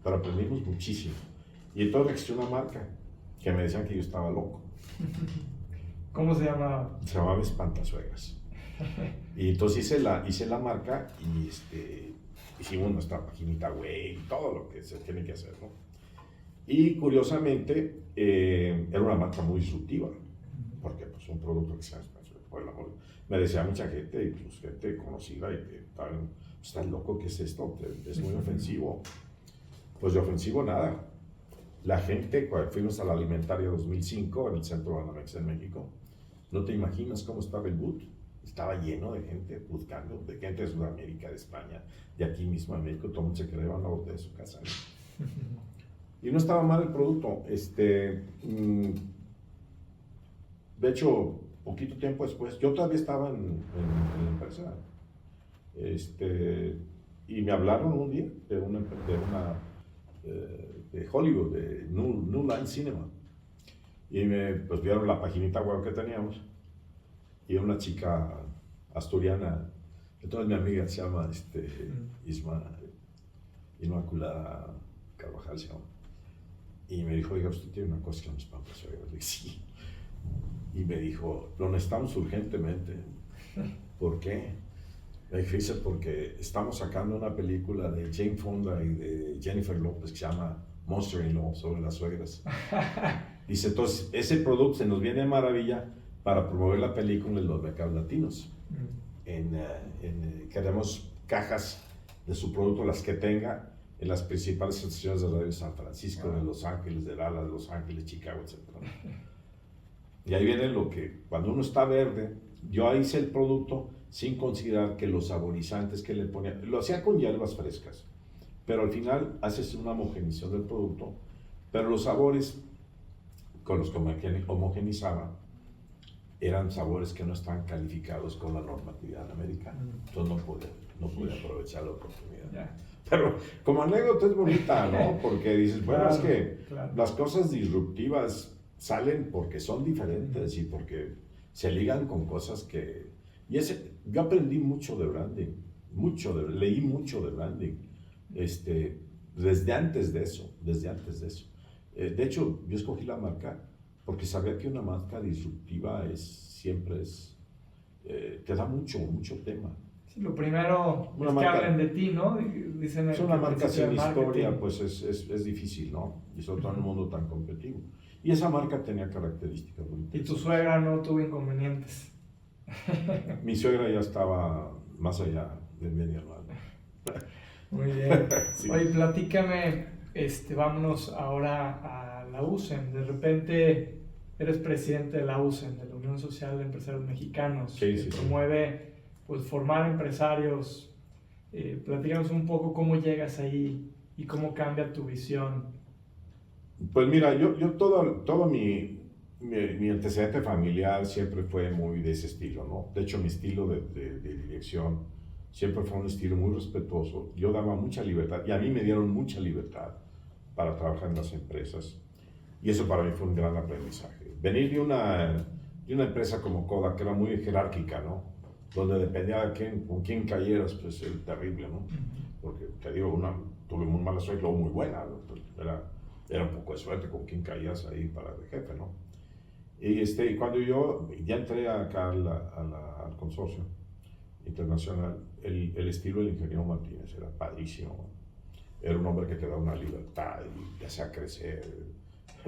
Pero aprendimos muchísimo. Y entonces existió una marca que me decían que yo estaba loco. ¿Cómo se llamaba? Se llamaba Espantasuegras. Y entonces hice la marca y hicimos nuestra paginita web y todo lo que se tiene que hacer, ¿no? Y curiosamente era una marca muy disruptiva, porque pues un producto que se llama Espantasuegras, por el amor. Me decía mucha gente, incluso gente conocida, y que estás loco, ¿qué es esto? Es muy ofensivo. Pues de ofensivo nada. La gente, cuando fuimos a la Alimentaria 2005, en el centro de Banamex en México, no te imaginas cómo estaba el booth. Estaba lleno de gente buscando, de gente de Sudamérica, de España, de aquí mismo en México, todo el mundo se quería llevar una botella de su casa, ¿no? Y no estaba mal el producto. De hecho, poquito tiempo después, yo todavía estaba en la empresa. Y me hablaron un día de Hollywood, de New Line Cinema. Y pues vieron la paginita web que teníamos. Y una chica asturiana, entonces mi amiga se llama Inmaculada Carvajal se llama. Y me dijo, oiga, usted tiene una cosa que llama Espantasuegras. Le dije, sí. Y me dijo, lo necesitamos urgentemente. ¿Por qué? Le dije, dice, porque estamos sacando una película de Jane Fonda y de Jennifer Lopez que se llama Monster-in-Law, sobre las suegras. Dice, entonces, ese producto se nos viene de maravilla para promover la película en los mercados latinos. Queremos cajas de su producto, las que tenga, en las principales estaciones de radio de San Francisco, de Los Ángeles, de Dallas, de Los Ángeles, Chicago, etc. Y ahí viene lo que, cuando uno está verde, yo hice el producto sin considerar que los saborizantes que le ponía, lo hacía con hierbas frescas, pero al final haces una homogenización del producto, pero los sabores con los que homogenizaba eran sabores que no están calificados con la normatividad americana. Entonces no pude aprovechar la oportunidad. Ya. Pero como anécdota es bonita, ¿no? Porque dices, bueno, Claro, es que claro. las cosas disruptivas salen porque son diferentes y porque se ligan con cosas que... yo aprendí mucho de branding, leí mucho de branding, desde antes de eso. De hecho, yo escogí la marca porque sabía que una marca disruptiva te da mucho tema. Sí, lo primero Una es marca- que hablen de ti, ¿no? Dicen Es una marca principio sin de marketing. historia, pues es difícil, ¿no? Y sobre todo en un mundo tan competitivo. Y esa marca tenía características muy Y tu interesantes. suegra no tuvo inconvenientes. Mi suegra ya estaba más allá de bien y mal. Muy bien. Sí. Oye, platícame, vámonos ahora a la USEM. De repente eres presidente de la USEM, de la Unión Social de Empresarios Mexicanos, Sí, que sí, sí. promueve pues, formar empresarios. Platícanos un poco cómo llegas ahí y cómo cambia tu visión. Pues mira, yo todo mi antecedente familiar siempre fue muy de ese estilo, ¿no? De hecho, mi estilo de dirección siempre fue un estilo muy respetuoso. Yo daba mucha libertad y a mí me dieron mucha libertad para trabajar en las empresas. Y eso para mí fue un gran aprendizaje. Venir de una empresa como Kodak, que era muy jerárquica, ¿no? Donde dependía de con quién cayeras, pues era terrible, ¿no? Porque te digo, tuve muy mala suerte, luego muy buena, ¿no? Pues, era un poco de suerte con quién caías ahí para de jefe, ¿no? Y cuando yo ya entré acá al consorcio internacional, el estilo del ingeniero Martínez era padrísimo. Era un hombre que te da una libertad y te hace crecer.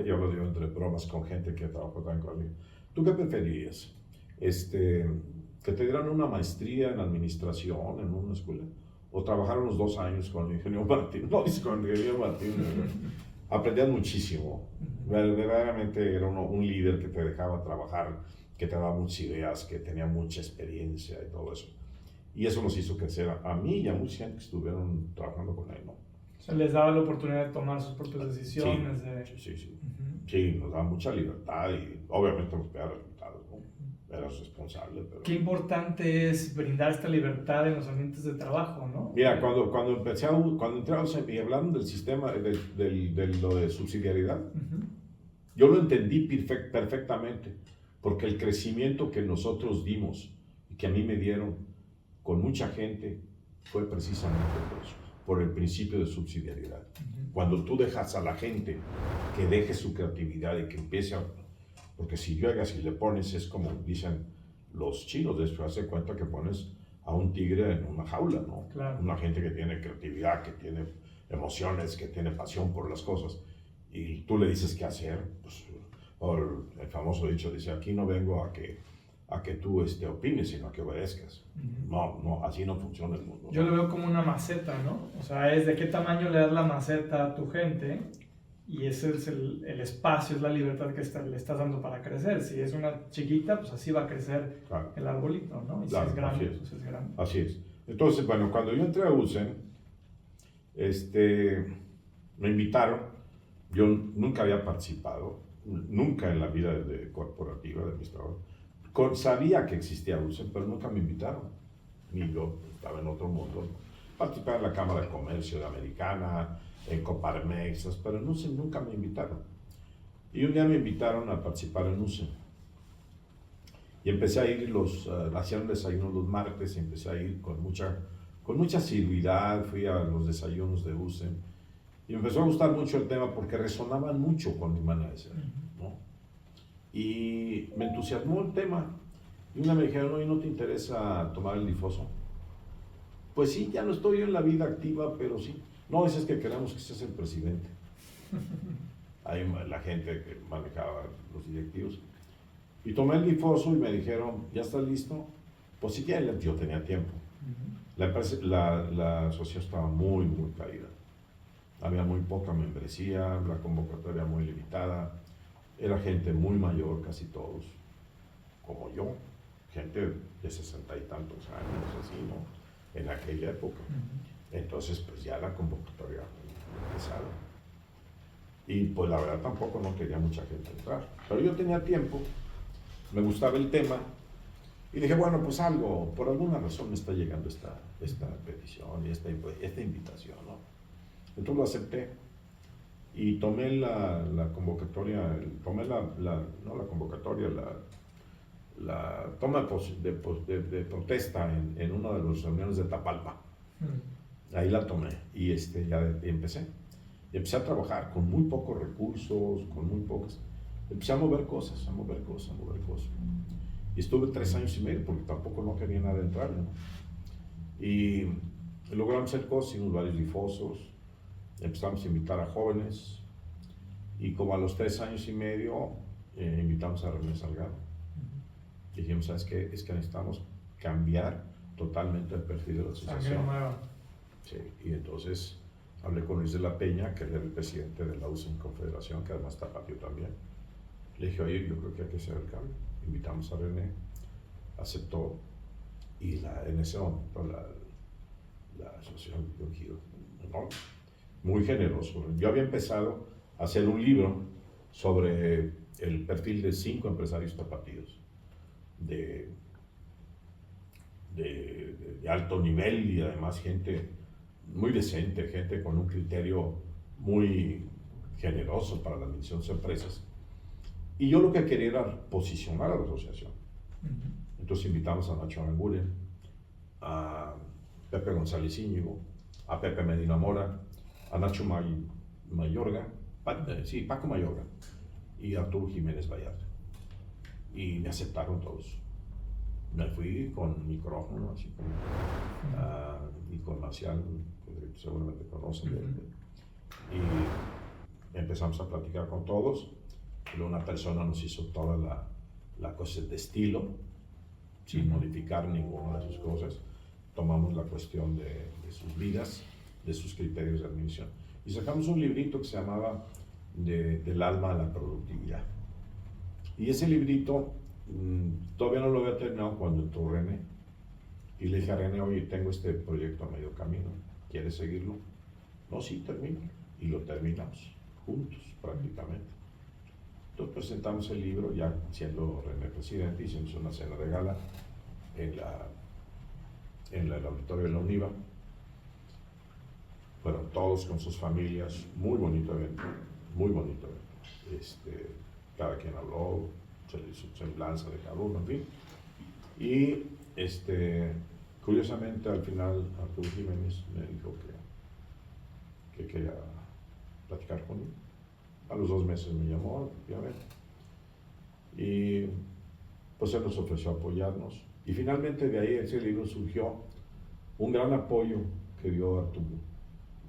Yo lo digo entre bromas con gente que trabajó también conmigo. ¿Tú qué preferirías? ¿Que te dieran una maestría en administración en una escuela? ¿O trabajar unos 2 años con el ingeniero Martínez? No, dice con el ingeniero Martínez. Aprendías muchísimo. Verdaderamente era un líder que te dejaba trabajar, que te daba muchas ideas, que tenía mucha experiencia y todo eso. Y eso nos hizo crecer a mí y a mucha gente que estuvieron trabajando con él, ¿no? O sea, les daba la oportunidad de tomar sus propias decisiones. Sí. Sí, nos daba mucha libertad y obviamente nos pedía resultados, ¿no? Eras responsable, pero... Qué importante es brindar esta libertad en los ambientes de trabajo, ¿no? Mira, cuando entré a UCEM y hablaron del sistema, de lo de subsidiariedad, yo lo entendí perfectamente, porque el crecimiento que nosotros dimos y que a mí me dieron con mucha gente fue precisamente por eso, por el principio de subsidiariedad. Cuando tú dejas a la gente que deje su creatividad y que empiece a... Porque si llegas y le pones, es como dicen los chinos, después hace cuenta que pones a un tigre en una jaula, ¿no? Claro. Una gente que tiene creatividad, que tiene emociones, que tiene pasión por las cosas, y tú le dices qué hacer, pues, el famoso dicho dice, aquí no vengo a que tú opines, sino a que obedezcas. No, así no funciona el mundo. Yo lo veo como una maceta, ¿no? O sea, es de qué tamaño le das la maceta a tu gente y ese es el espacio, es la libertad que le estás dando para crecer. Si es una chiquita, pues así va a crecer Claro. el arbolito, ¿no? Y Claro, si es grande, así es. pues es grande. Así es. Entonces, bueno, cuando yo entré a UCEM, me invitaron. Yo nunca había participado, nunca en la vida corporativa de mis trabajos. Sabía que existía UCEM, pero nunca me invitaron. Ni yo estaba en otro mundo. Participaba en la Cámara de Comercio de Americana, en Coparmex, pero en UCEM nunca me invitaron. Y un día me invitaron a participar en UCEM. Y empecé a ir, hacían desayunos los martes, y empecé a ir con mucha asiduidad, fui a los desayunos de UCEM. Y me empezó a gustar mucho el tema porque resonaban mucho con mi manera de ser, ¿no? Y me entusiasmó el tema. Y una me dijeron, ¿y no te interesa tomar el lifoso? Pues sí, ya no estoy en la vida activa, pero sí. No, es que queremos que seas el presidente. Ahí la gente que manejaba los directivos. Y tomé el lifoso y me dijeron, ¿ya estás listo? Pues sí, yo tenía tiempo. La asociación estaba muy caída. Había muy poca membresía, la convocatoria muy limitada. Era gente muy mayor, casi todos, como yo, gente de 60 y tantos años, así, ¿no? En aquella época. Entonces, pues ya la convocatoria empezaba. Y pues la verdad tampoco no quería mucha gente entrar. Pero yo tenía tiempo, me gustaba el tema, y dije, bueno, pues algo, por alguna razón me está llegando esta petición y esta invitación, ¿no? Entonces lo acepté y tomé la convocatoria, la toma de protesta en una de las reuniones de Tapalpa. Ahí la tomé y ya empecé. Y empecé a trabajar con muy pocos recursos, con muy pocas. Empecé a mover cosas. Y estuve 3 años y medio porque tampoco no quería nada entrar, ¿no? Y logramos hacer cosas, hicimos varios difosos, empezamos a invitar a jóvenes y como a los 3 años y medio invitamos a René Salgado. Dijimos, ¿sabes qué? Es que necesitamos cambiar totalmente el perfil de la asociación. Sí, y entonces hablé con Luis de la Peña, que era el presidente de la UCEN Confederación, que además está Patio también. Le dije, oye, yo creo que hay que hacer el cambio. Invitamos a René, aceptó, y en ese momento la asociación dio un giro enorme, muy generoso. Yo había empezado a hacer un libro sobre el perfil de 5 empresarios tapatíos, de alto nivel y además gente muy decente, gente con un criterio muy generoso para la admisión de empresas. Y yo lo que quería era posicionar a la asociación. Entonces invitamos a Nacho Aranguren, a Pepe González Íñigo, a Pepe Medina Mora, a Nacho Mayorga, Paco Mayorga y Arturo Jiménez Vallarta. Y me aceptaron todos. Me fui con micrófono, así como, y con Marcial, que seguramente conocen. Y empezamos a platicar con todos. Pero una persona nos hizo toda la cosa de estilo, sin modificar ninguna de sus cosas. Tomamos la cuestión de sus vidas, de sus criterios de admisión. Y sacamos un librito que se llamaba Del alma a la productividad. Y ese librito todavía no lo había terminado cuando entró René. Y le dije a René, oye, tengo este proyecto a medio camino, ¿quieres seguirlo? No, sí, termino. Y lo terminamos, juntos prácticamente. Entonces presentamos el libro, ya siendo René presidente, hicimos una cena de gala en el auditorio de la UNIVA. Fueron todos con sus familias, muy bonito evento, muy bonito evento. Cada quien habló, se le hizo semblanza de cada uno, en fin. Y curiosamente al final Arturo Jiménez me dijo que quería platicar conmigo. A los 2 meses me llamó, obviamente, y pues él nos ofreció apoyarnos. Y finalmente de ahí ese libro surgió un gran apoyo que dio Arturo,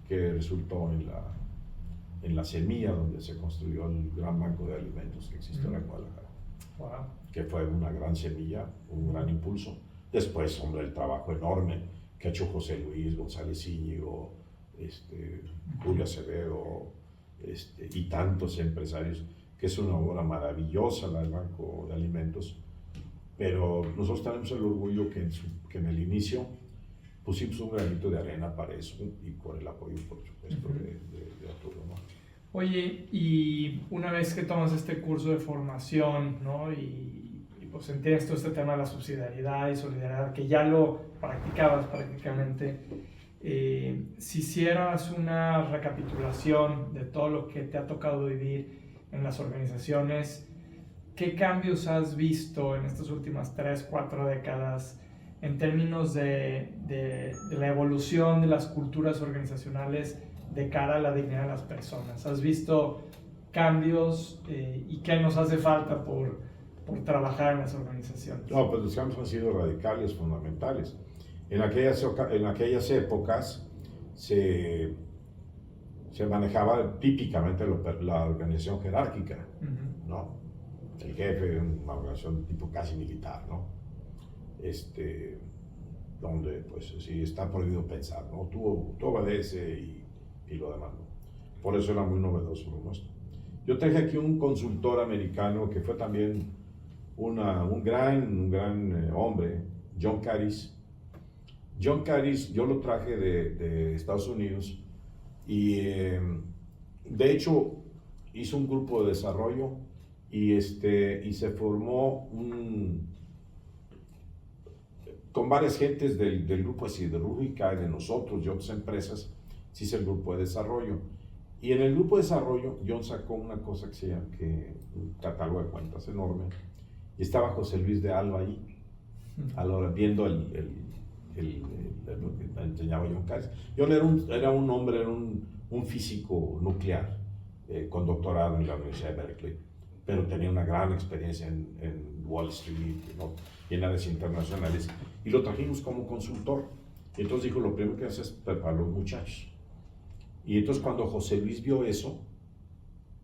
que resultó en la semilla donde se construyó el gran banco de alimentos que existe ahora en Guadalajara. Wow. Que fue una gran semilla, un gran impulso. Después, hombre, el trabajo enorme que ha hecho José Luis González Íñigo, Julio Acevedo, y tantos empresarios, que es una obra maravillosa la del Banco de Alimentos. Pero nosotros tenemos el orgullo que en el inicio pusimos un granito de arena para eso y con el apoyo, por supuesto, de Arturo, ¿no? Oye, y una vez que tomas este curso de formación, ¿no? Y pues entiendes todo este tema de la subsidiariedad y solidaridad, que ya lo practicabas prácticamente, si hicieras una recapitulación de todo lo que te ha tocado vivir en las organizaciones, ¿qué cambios has visto en estas últimas 3, 4 décadas en términos de la evolución de las culturas organizacionales de cara a la dignidad de las personas? ¿Has visto cambios y qué nos hace falta por trabajar en las organizaciones? No, pues los cambios han sido radicales, fundamentales. En aquellas épocas se manejaba típicamente la organización jerárquica, ¿no? El jefe, una organización tipo casi militar, ¿no? Donde pues sí está prohibido pensar, ¿no? Tú obedeces y lo demás, ¿no? Por eso era muy novedoso lo nuestro. Yo traje aquí un consultor americano que fue también un gran hombre, John Caris. John Caris, yo lo traje de Estados Unidos y de hecho hizo un grupo de desarrollo y se formó con varias gentes del grupo de siderúrgica, de nosotros, de otras empresas, se hizo el grupo de desarrollo. Y en el grupo de desarrollo, John sacó una cosa que se llama un catálogo de cuentas enorme, y estaba José Luis de Alba ahí, a la hora, viendo lo que me enseñaba John Caris. John era un hombre, era un físico nuclear, con doctorado en la Universidad de Berkeley, pero tenía una gran experiencia en Wall Street, ¿no? Y en áreas internacionales, y lo trajimos como consultor. Y entonces dijo, lo primero que hace es preparar a los muchachos. Y entonces cuando José Luis vio eso,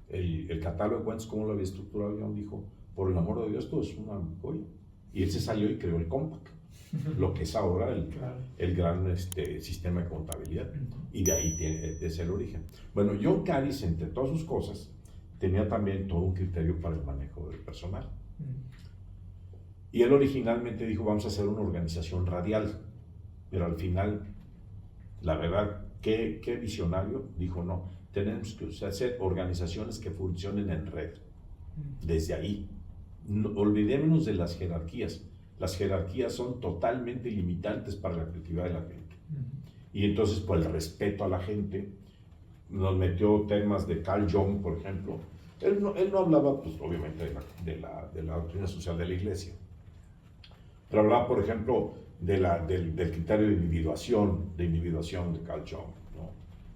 el catálogo de cuentas, cómo lo había estructurado, John dijo, por el amor de Dios, esto es una joya. Y él se salió y creó el Compaq, lo que es ahora el gran sistema de contabilidad. Y de ahí es el origen. Bueno, John Caris, entre todas sus cosas, tenía también todo un criterio para el manejo del personal. Y él originalmente dijo, vamos a hacer una organización radial, pero al final, la verdad, qué visionario, dijo, no, tenemos que hacer organizaciones que funcionen en red, desde ahí. No, olvidémonos de las jerarquías son totalmente limitantes para la creatividad de la gente. Y entonces, por el respeto a la gente, nos metió temas de Carl Jung, por ejemplo. Él no hablaba, pues, obviamente, de la doctrina social de la Iglesia, pero hablaba, por ejemplo, del criterio de individuación de Carl Jung, ¿no?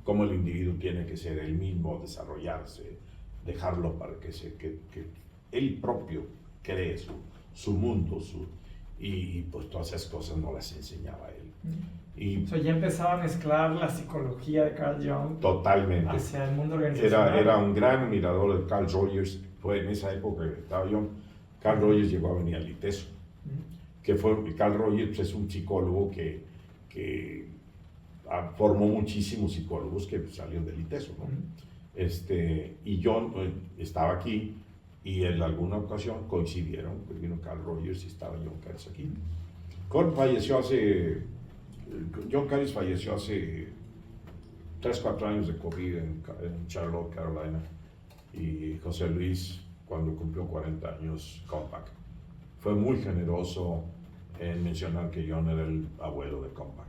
Cómo el individuo tiene que ser el mismo, desarrollarse, dejarlo para que él propio cree su mundo, y pues todas esas cosas no las enseñaba él. O sea, ya empezaba a mezclar la psicología de Carl Jung totalmente hacia el mundo organizacional. Era un gran admirador de Carl Rogers. Fue en esa época que estaba yo. Carl Rogers llegó a venir al ITESO. Carl Rogers es un psicólogo que formó muchísimos psicólogos que salieron del ITESO, ¿no? Y John estaba aquí, y en alguna ocasión coincidieron, pues vino Carl Rogers y estaba John Caris aquí. John Caris falleció hace 3-4 años de COVID en Charlotte, Carolina, y José Luis, cuando cumplió 40 años, Compaq. Fue muy generoso en mencionar que John era el abuelo de Compaq.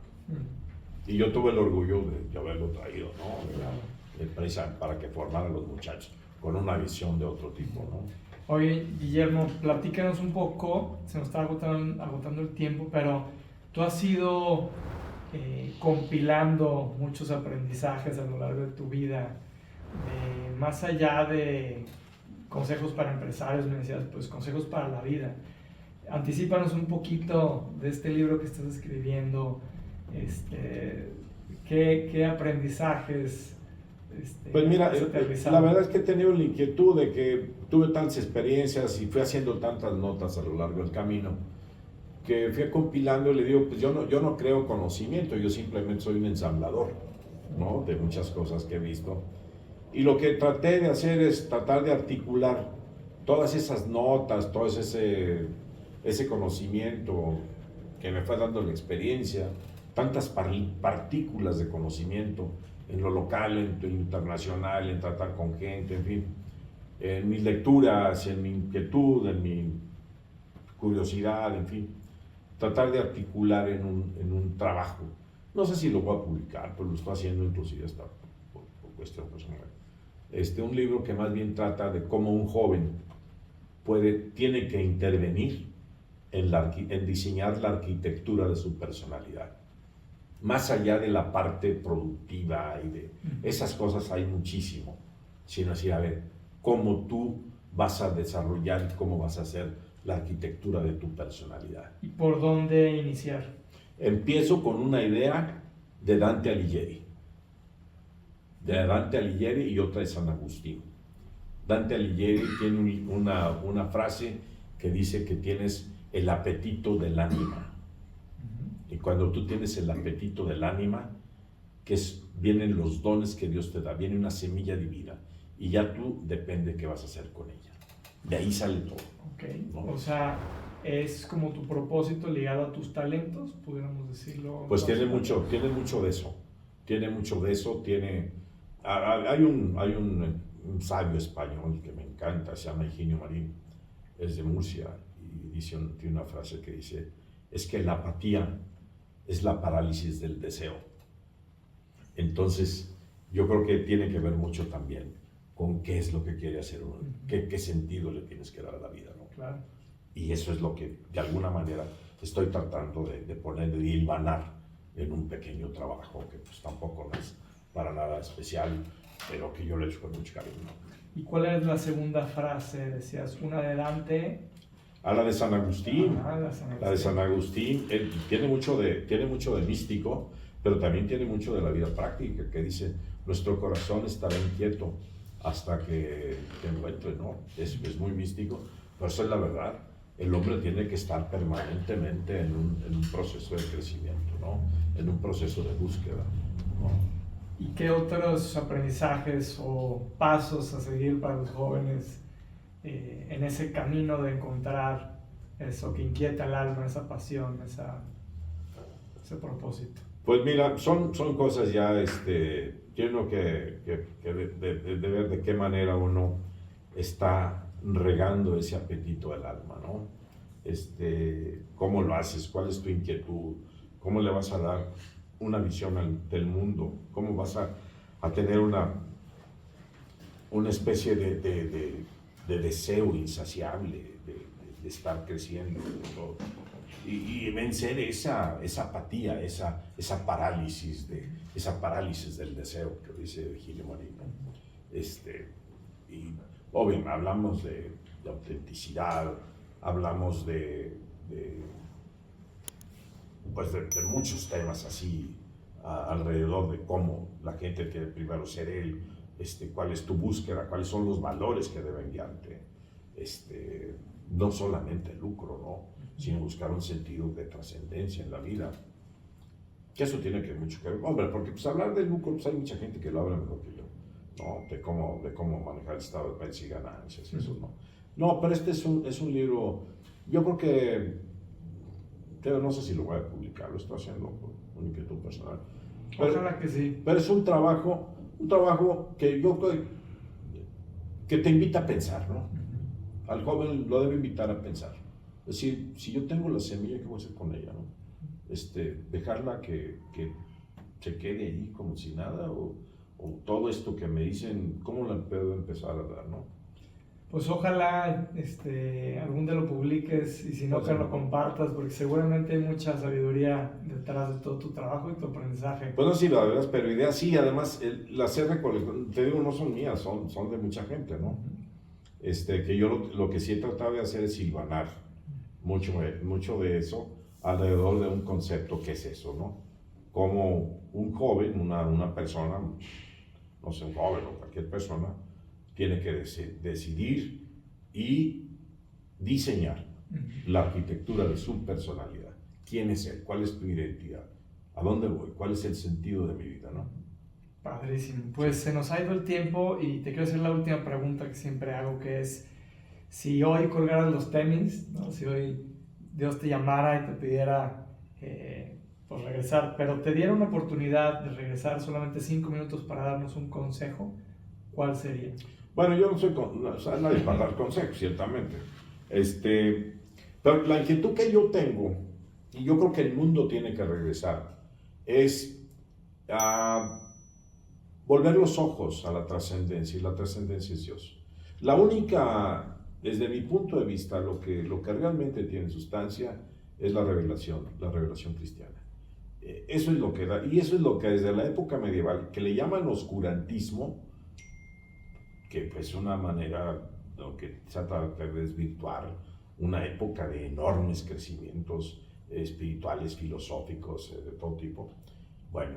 Y yo tuve el orgullo de haberlo traído, ¿no? Para que formaran los muchachos con una visión de otro tipo, ¿no? Oye, Guillermo, platícanos un poco, se nos está agotando el tiempo, pero tú has ido compilando muchos aprendizajes a lo largo de tu vida, más allá de consejos para empresarios, me decías, pues consejos para la vida. Anticípanos un poquito de este libro que estás escribiendo, ¿qué aprendizajes pues mira, la verdad es que he tenido la inquietud de que tuve tantas experiencias y fui haciendo tantas notas a lo largo del camino, que fui compilando y le digo, pues yo no creo conocimiento, yo simplemente soy un ensamblador, ¿no? De muchas cosas que he visto. Y lo que traté de hacer es tratar de articular todas esas notas, todo ese conocimiento que me fue dando la experiencia, tantas partículas de conocimiento en lo local, en lo internacional, en tratar con gente, en fin, en mis lecturas, en mi inquietud, en mi curiosidad, en fin, tratar de articular en un trabajo. No sé si lo voy a publicar, pero lo estoy haciendo inclusive hasta por cuestión personal. Un libro que más bien trata de cómo un joven tiene que intervenir en diseñar la arquitectura de su personalidad. Más allá de la parte productiva y de esas cosas hay muchísimo, sino así, a ver, cómo tú vas a desarrollar y cómo vas a hacer la arquitectura de tu personalidad. ¿Y por dónde iniciar? Empiezo con una idea de Dante Alighieri. Y otra de San Agustín. Dante Alighieri tiene una frase que dice que tienes el apetito del ánima. Y cuando tú tienes el apetito del ánima, vienen los dones que Dios te da, viene una semilla divina, y ya tú depende qué vas a hacer con ella. De ahí sale todo. Ok. ¿no? O sea, es como tu propósito ligado a tus talentos, pudiéramos decirlo. Pues tiene mucho de eso. Tiene mucho de eso. Hay un sabio español que me encanta, se llama Higinio Marín, es de Murcia, y tiene una frase que dice, es que la apatía es la parálisis del deseo. Entonces, yo creo que tiene que ver mucho también con qué es lo que quiere hacer uno, qué sentido le tienes que dar a la vida, ¿no? Claro. Y eso es lo que, de alguna manera, estoy tratando de poner, de hilvanar en un pequeño trabajo que pues tampoco no es para nada especial, pero que yo le he hecho con mucho cariño. ¿Y cuál es la segunda frase? Decías, una de Dante. A la de San Agustín. La de San Agustín tiene mucho de místico, pero también tiene mucho de la vida práctica, que dice, nuestro corazón estará inquieto hasta que te encuentre, ¿no? Es muy místico, pero eso es la verdad. El hombre tiene que estar permanentemente en un proceso de crecimiento, ¿no? En un proceso de búsqueda, ¿no? ¿Y qué otros aprendizajes o pasos a seguir para los jóvenes en ese camino de encontrar eso que inquieta el alma, esa pasión, ese propósito? Pues mira, son cosas ya, tiene que ver de qué manera uno está regando ese apetito del alma, ¿no? ¿Cómo lo haces? ¿Cuál es tu inquietud? ¿Cómo le vas a dar una visión del mundo? ¿Cómo vas a tener una especie de deseo insaciable de estar creciendo y vencer esa apatía, esa parálisis del deseo que dice Higinio Marín, ¿no? Y obviamente hablamos de autenticidad, hablamos de muchos temas así alrededor de cómo la gente tiene primero ser él, cuál es tu búsqueda, cuáles son los valores que deben guiarte, no solamente el lucro, ¿no? Sino buscar un sentido de trascendencia en la vida. Que eso tiene mucho que ver, hombre, porque pues hablar de lucro, pues hay mucha gente que lo habla mejor que yo, ¿no? De cómo manejar el estado de cuentas y ganancias, eso no. No, pero es un libro, yo creo que, no sé si lo voy a publicar, lo estoy haciendo por una inquietud personal. Ojalá que sí. Pero es un trabajo que yo creo que te invita a pensar, ¿no? Al joven lo debe invitar a pensar. Es decir, si yo tengo la semilla, ¿qué voy a hacer con ella, no? Dejarla que se quede ahí como si nada, o todo esto que me dicen, ¿cómo la puedo empezar a dar, no? Pues ojalá algún día lo publiques, y si no, que lo compartas, porque seguramente hay mucha sabiduría detrás de todo tu trabajo y tu aprendizaje. Pues no, sí, la verdad, pero ideas sí, además, las recolecciones, te digo, no son mías, son de mucha gente, ¿no? Que yo lo que sí he tratado de hacer es hilvanar mucho de eso alrededor de un concepto que es eso, ¿no? Como un joven, una persona, no sé, un joven o cualquier persona, tiene que decidir y diseñar la arquitectura de su personalidad. ¿Quién es él? ¿Cuál es tu identidad? ¿A dónde voy? ¿Cuál es el sentido de mi vida, no? Padrísimo. Pues se nos ha ido el tiempo y te quiero hacer la última pregunta que siempre hago, que es, si hoy colgaras los tenis, ¿no? Si hoy Dios te llamara y te pidiera pues regresar, pero te diera una oportunidad de regresar solamente 5 minutos para darnos un consejo, ¿cuál sería? Bueno, yo no soy nadie para dar consejos, ciertamente. Pero la inquietud que yo tengo, y yo creo que el mundo tiene que regresar, es volver los ojos a la trascendencia, y la trascendencia es Dios. La única, desde mi punto de vista, lo que realmente tiene sustancia es la revelación cristiana. Eso es lo que da, y eso es lo que desde la época medieval, que le llaman oscurantismo, que pues una manera que trata de desvirtuar una época de enormes crecimientos espirituales, filosóficos, de todo tipo. Bueno,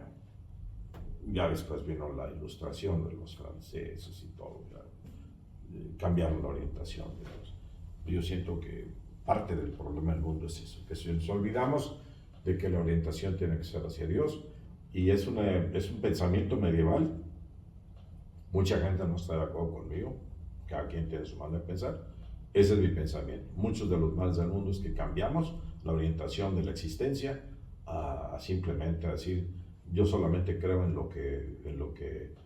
ya después vino la ilustración de los franceses y todo, ya cambiaron la orientación, digamos. Yo siento que parte del problema del mundo es eso, que si nos olvidamos de que la orientación tiene que ser hacia Dios, y es un pensamiento medieval. Mucha gente no está de acuerdo conmigo, cada quien tiene su manera de pensar, Ese es mi pensamiento. Muchos de los males del mundo es que cambiamos la orientación de la existencia a simplemente decir, yo solamente creo en lo que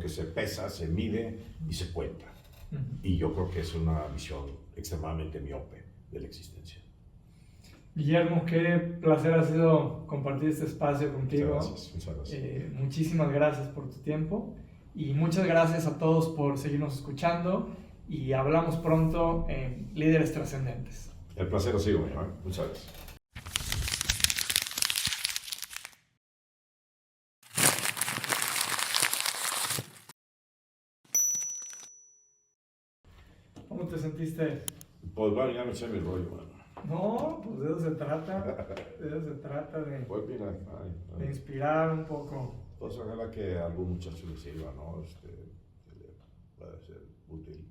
se pesa, se mide y se cuenta. Y yo creo que es una visión extremadamente miope de la existencia. Guillermo, qué placer ha sido compartir este espacio contigo. Muchas gracias. Muchísimas gracias por tu tiempo y muchas gracias a todos por seguirnos escuchando y hablamos pronto en Líderes Trascendentes. El placer ha sido mío. Muchas gracias. ¿Cómo te sentiste? Pues bueno, ya me eché mi rollo, bueno. No, pues de eso se trata. De eso se trata, Pues mira, de inspirar un poco. Pues ojalá que a algún muchacho le sirva, ¿no? Puede ser útil.